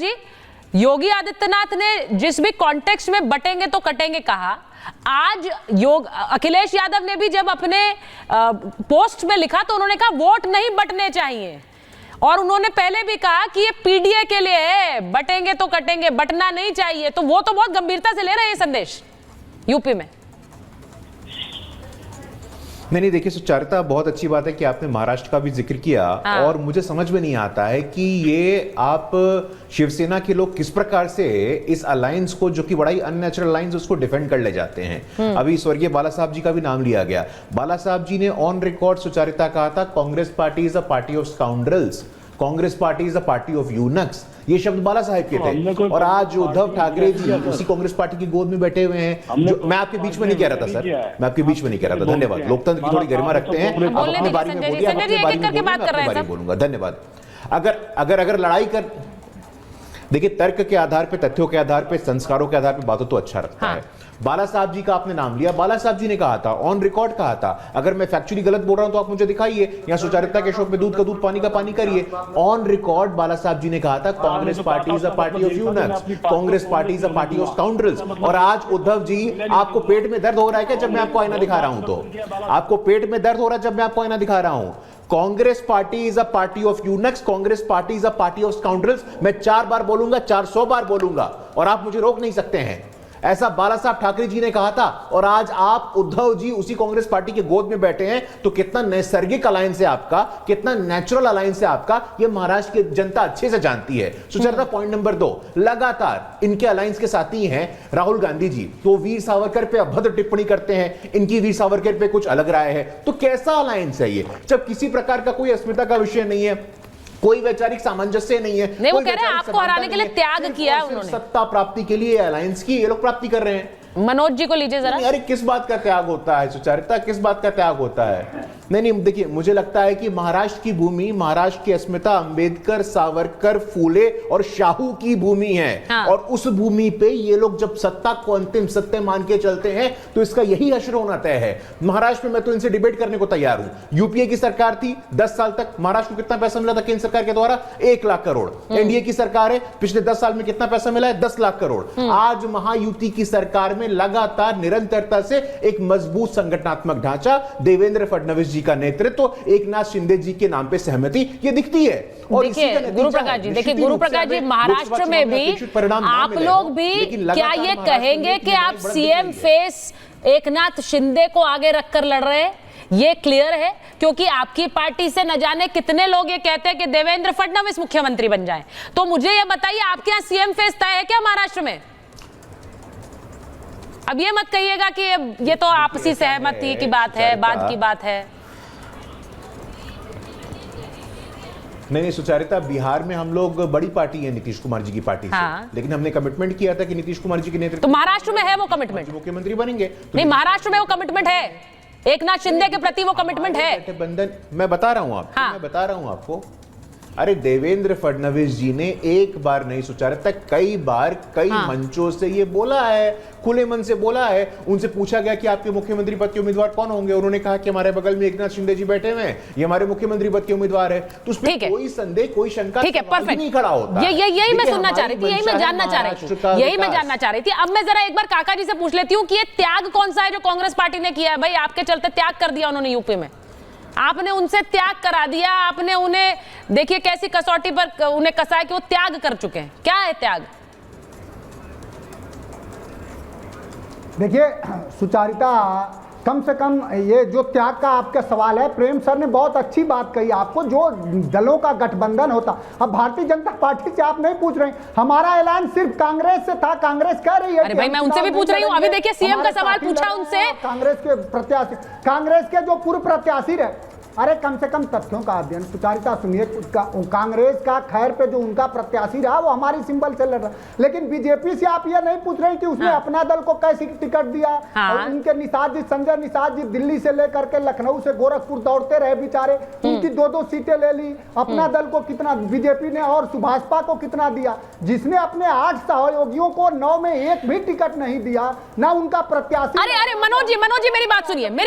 जी, योगी आदित्यनाथ ने जिस भी कॉन्टेक्स्ट में बटेंगे तो कटेंगे कहा, आज अखिलेश यादव ने भी जब अपने पोस्ट में लिखा तो उन्होंने कहा वोट नहीं बटने चाहिए, और उन्होंने पहले भी कहा कि ये पीडीए के लिए है, बटेंगे तो कटेंगे, बटना नहीं चाहिए। तो वो तो बहुत गंभीरता से ले रहे हैं संदेश यूपी में। नहीं देखिए सुचारिता, बहुत अच्छी बात है कि आपने महाराष्ट्र का भी जिक्र किया। हाँ। और मुझे समझ में नहीं आता है कि ये आप शिवसेना के लोग किस प्रकार से इस अलायंस को, जो कि बड़ा ही अननेचुरल अलायंस, उसको डिफेंड कर ले जाते हैं। अभी स्वर्गीय बाला साहब जी का भी नाम लिया गया। बाला साहब जी ने ऑन रिकॉर्ड सुचारिता कहा था Congress party is a party of scoundrels, Congress party is a party of eunuchs, ये शब्द बाला साहब के थे। और आज उद्धव ठाकरे जी उसी कांग्रेस पार्टी की गोद में बैठे हुए हैं। जो मैं आपके बीच में नहीं कह रहा था सर, मैं आपके बीच में नहीं कह रहा था। धन्यवाद, लोकतंत्र की थोड़ी गरिमा रखते हैं। आप अपनी बारी में बोलिए, अपनी बारी में बोलूंगा। धन्यवाद। अगर लड़ाई कर, देखिए तर्क के आधार पे, तथ्यों के आधार पे, संस्कारों के आधार पे बातों तो अच्छा रखता है। बाला साहब जी का आपने नाम लिया, बाला साहब जी ने कहा था, ऑन रिकॉर्ड कहा था। अगर मैं फैक्चुअली गलत बोल रहा हूं तो आप मुझे दिखाइए, या सुचारिता के शो पे दूध का दूध पानी का पानी करिए। ऑन रिकॉर्ड बाला साहब जी ने कहा था Congress party is a party of eunuchs, Congress party is a party of scoundrels. और आज उद्धव जी, आपको पेट में दर्द हो रहा है क्या जब मैं आपको आईना दिखा रहा हूं? तो आपको पेट में दर्द हो रहा है जब मैं आपको आईना दिखा रहा हूं? Congress party is a party of eunuchs, Congress party is a party of scoundrels. मैं 4 बार बोलूंगा, 400 बार बोलूंगा, और आप मुझे रोक नहीं सकते हैं। ऐसा बाला साहब ठाकरे जी ने कहा था, और आज आप उद्धव जी उसी कांग्रेस पार्टी के गोद में बैठे हैं। तो कितना नैसर्गिक अलायंस है आपका, कितना नेचुरल अलायंस है आपका, ये महाराष्ट्र की जनता अच्छे से जानती है। सुचरिता, पॉइंट नंबर 2, लगातार इनके अलायंस के साथी हैं राहुल गांधी जी, तो वीर सावरकर पे अभद्र टिप्पणी करते हैं, इनकी वीर सावरकर पे कुछ अलग राय है। तो कैसा अलायंस है ये, जब किसी प्रकार का कोई अस्मिता का विषय नहीं है, कोई वैचारिक सामंजस्य नहीं है। नहीं, वो कह रहे हैं आपको हराने के लिए त्याग किया है उन्होंने, सत्ता प्राप्ति के लिए अलायंस की ये लोग प्राप्ति कर रहे हैं। मनोज जी को लीजिए जरा। अरे किस बात का त्याग होता है सुचारिता, किस बात का त्याग होता है? नहीं, देखिए मुझे लगता है कि महाराष्ट्र की भूमि, महाराष्ट्र की अस्मिता अंबेडकर, सावरकर, फूले और शाहू की भूमि है। हाँ। और उस भूमि पे ये लोग जब सत्ता को अंतिम सत्य मान के चलते हैं तो इसका यही हश्र होना तय है। महाराष्ट्र में मैं तो इनसे डिबेट करने को तैयार हूं। यूपीए की सरकार थी 10 साल तक, महाराष्ट्र को कितना पैसा मिला था केंद्र सरकार के द्वारा? 1 लाख करोड़। एनडीए की सरकार है, पिछले 10 साल में कितना पैसा मिला है? 10 लाख करोड़। आज महायुति की सरकार में लगातार निरंतरता से एक मजबूत संगठनात्मक ढांचा, देवेंद्र फडणवीस जी का नेतृत्व, एकनाथ शिंदे जी के नाम पे सहमति, ये दिखती है। और देखिए गुरुप्रकाश जी, देखिए गुरुप्रकाश जी, महाराष्ट्र में भी आप लोग भी क्या ये कहेंगे कि आप सीएम फेस एकनाथ शिंदे को आगे रखकर लड़ रहे हैं? ये क्लियर है, क्योंकि आपकी पार्टी से न जाने कितने लोग ये कहते हैं कि देवेंद्र फडणवीस मुख्यमंत्री बन जाएं। तो मुझे ये बताइए, आपके यहाँ सीएम फेस तय है क्या महाराष्ट्र में? अब ये मत कहिएगा कि ये तो आपसी सहमति की बात है, बाद की बात है। नहीं सुचारिता, बिहार में हम लोग बड़ी पार्टी है नीतीश कुमार जी की पार्टी से, लेकिन हमने कमिटमेंट किया था कि नीतीश कुमार जी के नेतृत्व, तो महाराष्ट्र में है वो कमिटमेंट, मुख्यमंत्री बनेंगे। नहीं, महाराष्ट्र में वो कमिटमेंट है, एकनाथ शिंदे के प्रति वो कमिटमेंट है। गठबंधन, मैं बता रहा हूं आपको, मैं बता रहा हूं आपको। अरे देवेंद्र फडणवीस जी ने एक बार नहीं सुचारिता, कई बार कई मंचों से ये बोला है, खुले मन से बोला है। उनसे पूछा गया कि आपके मुख्यमंत्री पद के उम्मीदवार कौन होंगे, उन्होंने कहा कि हमारे बगल में एकनाथ शिंदे जी बैठे हुए हैं, ये हमारे मुख्यमंत्री पद के उम्मीदवार है। तो उसमें कोई संदेह, कोई शंका नहीं खड़ा होता। यही मैं सुनना चाह रही थी, यही मैं जानना चाह रही थी। अब मैं जरा एक बार काका जी से पूछ लेती हूँ कि ये त्याग कौन सा है जो कांग्रेस पार्टी ने किया है? भाई आपके चलते त्याग कर दिया उन्होंने यूपी में, आपने उनसे त्याग करा दिया, आपने उन्हें देखिए कैसी कसौटी पर उन्हें कसा कि वो त्याग कर चुके हैं। क्या है त्याग? देखिए सुचारिता, कम से कम ये जो त्याग का आपका सवाल है, प्रेम सर ने बहुत अच्छी बात कही आपको, जो दलों का गठबंधन होता। अब भारतीय जनता पार्टी से आप नहीं पूछ रहे, हमारा ऐलान सिर्फ कांग्रेस से था, कांग्रेस कह रही है। अरे भाई मैं उनसे भी पूछ रही हूँ, अभी देखिए सीएम का सवाल पूछा उनसे, कांग्रेस के प्रत्याशी, कांग्रेस के जो पूर्व प्रत्याशी रहे। अरे कम से कम तथ्यों का अध्ययन, सुचारिता सुनिए, कांग्रेस का खैर पे जो उनका प्रत्याशी रहा वो हमारी सिंबल से लड़ रहा, लेकिन बीजेपी से आप ये नहीं पूछ रहे कि उसने अपना दल को कैसी टिकट दिया। और उनके निषाद जी, संजय निषाद जी दिल्ली से लेकर के लखनऊ से गोरखपुर दौड़ते रहे बेचारे, उनकी 2-2 सीटें ले ली। अपना दल को कितना बीजेपी ने और सुभाषपा को कितना दिया? जिसने अपने 8 सहयोगियों को 9 में एक भी टिकट नहीं दिया, ना उनका प्रत्याशी। अरे मनोज जी मेरी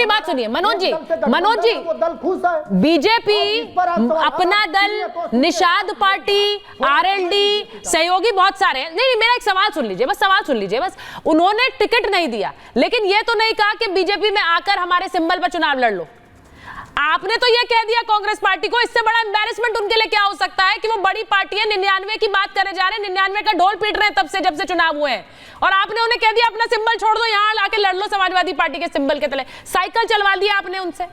बात सुनिए, मनोज जी, वो दल खुश संतुष्ट है। बीजेपी, और इस पर आप सवाल- अपना दल, निषाद पार्टी, आरएलडी, सहयोगी बहुत सारे हैं। नहीं, मेरा एक सवाल सुन लीजिए, बस सवाल सुन लीजिए बस। उन्होंने टिकट नहीं दिया, लेकिन ये तो नहीं कहा कि बीजेपी में आकर हमारे सिंबल पर चुनाव लड़ लो। आपने तो ये कह दिया कांग्रेस पार्टी को। इससे बड़ा एम्बैरेसमेंट उनके लिए क्या हो सकता है कि वो बड़ी पार्टी है, 99 की बात करे जा रहे हैं, 99 का ढोल पीट रहे हैं तब से, जब से चुनाव हुए हैं, और आपने उन्हें कह दिया अपना सिंबल छोड़ दो, यहां लाके लड़ लो समाजवादी पार्टी के सिंबल के तले। साइकिल चलवा दिया आपने उनसे।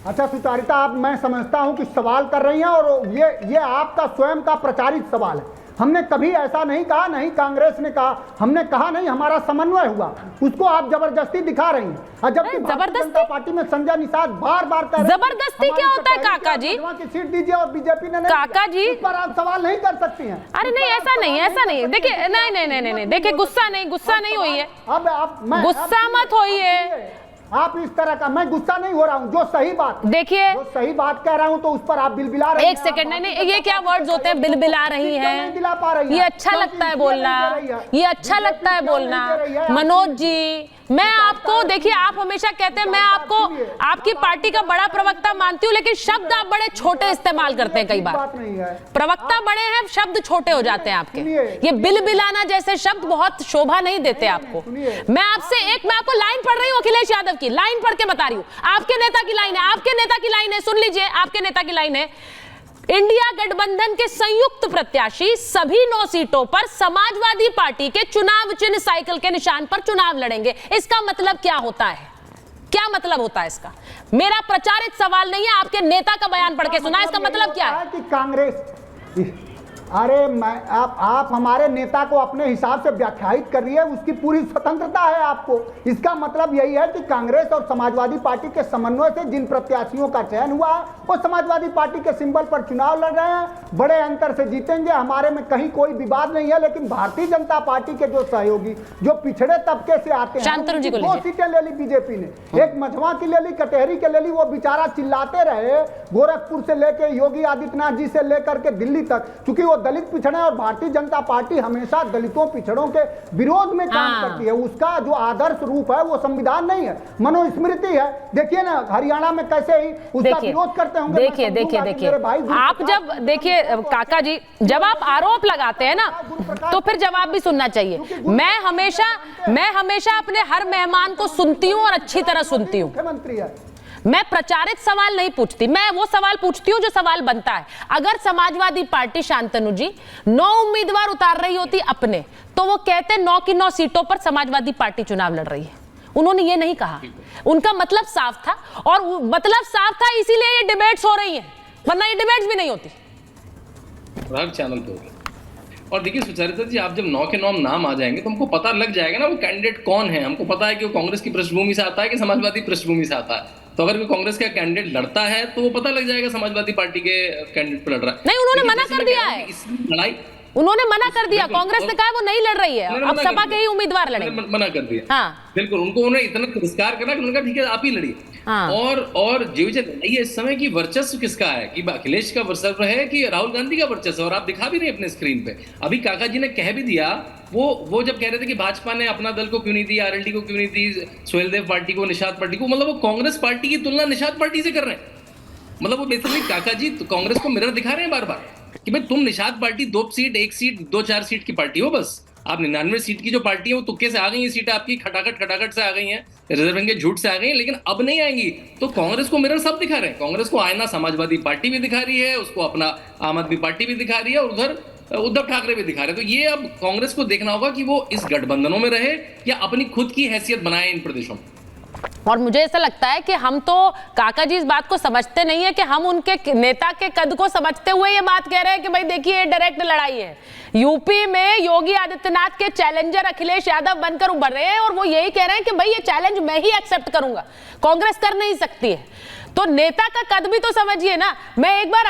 अच्छा सुचारिता, आप, मैं समझता हूं कि सवाल कर रही हैं और ये आपका स्वयं का प्रचारित सवाल है। हमने कभी ऐसा नहीं कहा, नहीं कांग्रेस ने कहा, हमने कहा नहीं, हमारा समन्वय हुआ, उसको आप जबरदस्ती दिखा रही हैं। जबकि भारतीय जनता पार्टी में संजय निषाद बार बार कह रहे हैं जबरदस्ती क्या होता है काका जी? की सीट दीजिए और बीजेपी ने नहीं काका जी, इस पर आप सवाल नहीं कर सकती हैं। अरे नहीं, ऐसा नहीं, ऐसा नहीं। देखिए, नहीं, देखिए, गुस्सा नहीं हुई है। अब आप गुस्सा मत होइए। आप इस तरह का, मैं गुस्सा नहीं हो रहा हूं, जो सही बात, देखिए, जो सही बात कह रहा हूं तो उस पर आप बिलबिला रही हैं। एक सेकंड, नहीं, ये क्या वर्ड्स होते हैं, बिलबिला रही हैं? ये अच्छा लगता है बोलना, ये अच्छा लगता है बोलना। मनोज जी, मैं आपको, देखिए, आप हमेशा कहते हैं मैं आपको आपकी पार्टी का बड़ा प्रवक्ता मानती हूं, लेकिन शब्द आप बड़े छोटे इस्तेमाल करते हैं कई बार। प्रवक्ता बड़े हैं, शब्द छोटे हो जाते हैं आपके। ये बिलबिलाना जैसे शब्द बहुत शोभा नहीं देते आपको। मैं आपको लाइन पढ़ रही हूँ अखिलेश यादव की, लाइन पढ़ के बता रही हूँ। आपके नेता की लाइन है, आपके नेता की लाइन है, सुन लीजिए, आपके नेता की लाइन है, इंडिया गठबंधन के संयुक्त प्रत्याशी सभी 9 सीटों पर समाजवादी पार्टी के चुनाव चिन्ह साइकिल के निशान पर चुनाव लड़ेंगे। इसका मतलब क्या होता है? क्या मतलब होता है इसका? मेरा प्रचारित सवाल नहीं है, आपके नेता का बयान पढ़ के सुना। इसका मतलब क्या है? कि कांग्रेस, अरे आप हमारे नेता को अपने हिसाब से व्याख्यायित कर रही है, उसकी पूरी स्वतंत्रता है आपको। इसका मतलब यही है कि कांग्रेस और समाजवादी पार्टी के समन्वय से जिन प्रत्याशियों का चयन हुआ है वो समाजवादी पार्टी के सिंबल पर चुनाव लड़ रहे हैं, बड़े अंतर से जीतेंगे, हमारे में कहीं कोई विवाद नहीं है। लेकिन भारतीय जनता पार्टी के जो सहयोगी, जो पिछड़े तबके से आते हैं, 2 सीटें ले ली बीजेपी ने, एक मझवा की ले ली, कटहरी के ले ली। वो बेचारा चिल्लाते रहे गोरखपुर से लेकर योगी आदित्यनाथ जी से लेकर के दिल्ली तक, क्योंकि वो दलित पिछड़े, और भारतीय जनता पार्टी हमेशा दलितों पिछड़ों के विरोध में काम करती है। उसका जो आदर्श रूप है वो संविधान नहीं है, मनुस्मृति है। देखिए ना हरियाणा में कैसे ही उसका विरोध करते होंगे। देखिए, आप जब, देखिए काका जी, जब आप आरोप लगाते हैं ना तो फिर जवाब भी सुनना चाहिए। मैं हमेशा अपने हर मेहमान को सुनती हूँ और अच्छी तरह सुनती हूँ। मुख्यमंत्री है, मैं प्रचारित सवाल नहीं पूछती, मैं वो सवाल पूछती हूँ जो सवाल बनता है। अगर समाजवादी पार्टी, शांतनु जी, 9 उम्मीदवार उतार रही होती अपने, तो वो कहते 9 की 9 सीटों पर समाजवादी पार्टी चुनाव लड़ रही है। उन्होंने ये नहीं कहा, उनका मतलब साफ था, और मतलब साफ था इसीलिए ये डिबेट्स हो रही हैं, वरना ये डिबेट्स भी नहीं होती। चैनल पे होगी। और देखिए सुचरिता जी, आप जब 9 के 9 नाम आ जाएंगे तो हमको पता लग जाएगा ना वो कैंडिडेट कौन है। हमको पता है कि वो कांग्रेस की पृष्ठभूमि से आता है कि समाजवादी पृष्ठभूमि से आता है। तो अगर कांग्रेस का कैंडिडेट लड़ता है तो वो पता लग जाएगा समाजवादी पार्टी के कैंडिडेट पर लड़ रहा है। नहीं, उन्होंने मना कर दिया है, लड़ाई उन्होंने मना कर दिया। कांग्रेस ने कहा वो नहीं लड़ रही है, अब सपा के ही उम्मीदवार लड़ेंगे। मना कर दिया, हाँ बिल्कुल। उनको उन्होंने इतना तिरस्कार करा कि उन्होंने कहा ठीक है आप ही लड़िए। हाँ। और जीवित लड़ाई इस समय की वर्चस्व किसका है, कि अखिलेश का वर्चस्व है कि राहुल गांधी का वर्चस्व, और आप दिखा भी रहे अपने स्क्रीन पे। अभी काका जी ने कह भी दिया, वो जब कह रहे थे कि भाजपा ने अपना दल को क्यों नहीं दी, आरएलडी को क्यों नहीं दी, सुहेलदेव पार्टी को, निषाद पार्टी को, मतलब वो कांग्रेस पार्टी की तुलना निषाद पार्टी से कर रहे हैं। मतलब वो बेसिकली काका जी तो कांग्रेस को मिरर दिखा रहे हैं बार बार कि भाई तुम Nishad party 2 seat, 1 seat, 2-4 seat की पार्टी हो बस। आप 99 सीट की जो पार्टी है वो तुक्के से आ गई है, सीटें आपकी खटाखट से आ गई हैं, रिजर्विंग के झूठ से आ गई हैं, लेकिन अब नहीं आएंगी। तो कांग्रेस को मिरर सब दिखा रहे हैं। कांग्रेस को आईना समाजवादी पार्टी भी दिखा रही है, उसको अपना आम आदमी पार्टी भी दिखा रही है, और उधर उद्धव ठाकरे भी दिखा रहे हैं। तो ये अब कांग्रेस को देखना होगा कि वो इस गठबंधनों में रहे या अपनी खुद की हैसियत बनाए इन प्रदेशों में। और मुझे ऐसा लगता है कि हम तो काका जी इस बात को समझते नहीं है कि हम उनके नेता के कद को समझते हुए ये बात कह रहे हैं कि भाई देखिए डायरेक्ट लड़ाई है। यूपी में योगी आदित्यनाथ के चैलेंजर अखिलेश यादव बनकर उभर रहे हैं, और वो यही कह रहे हैं कि भाई ये चैलेंज मैं ही एक्सेप्ट करूंगा, कांग्रेस कर नहीं सकती है। तो नेता का कद भी तो समझिए ना। मैं एक बार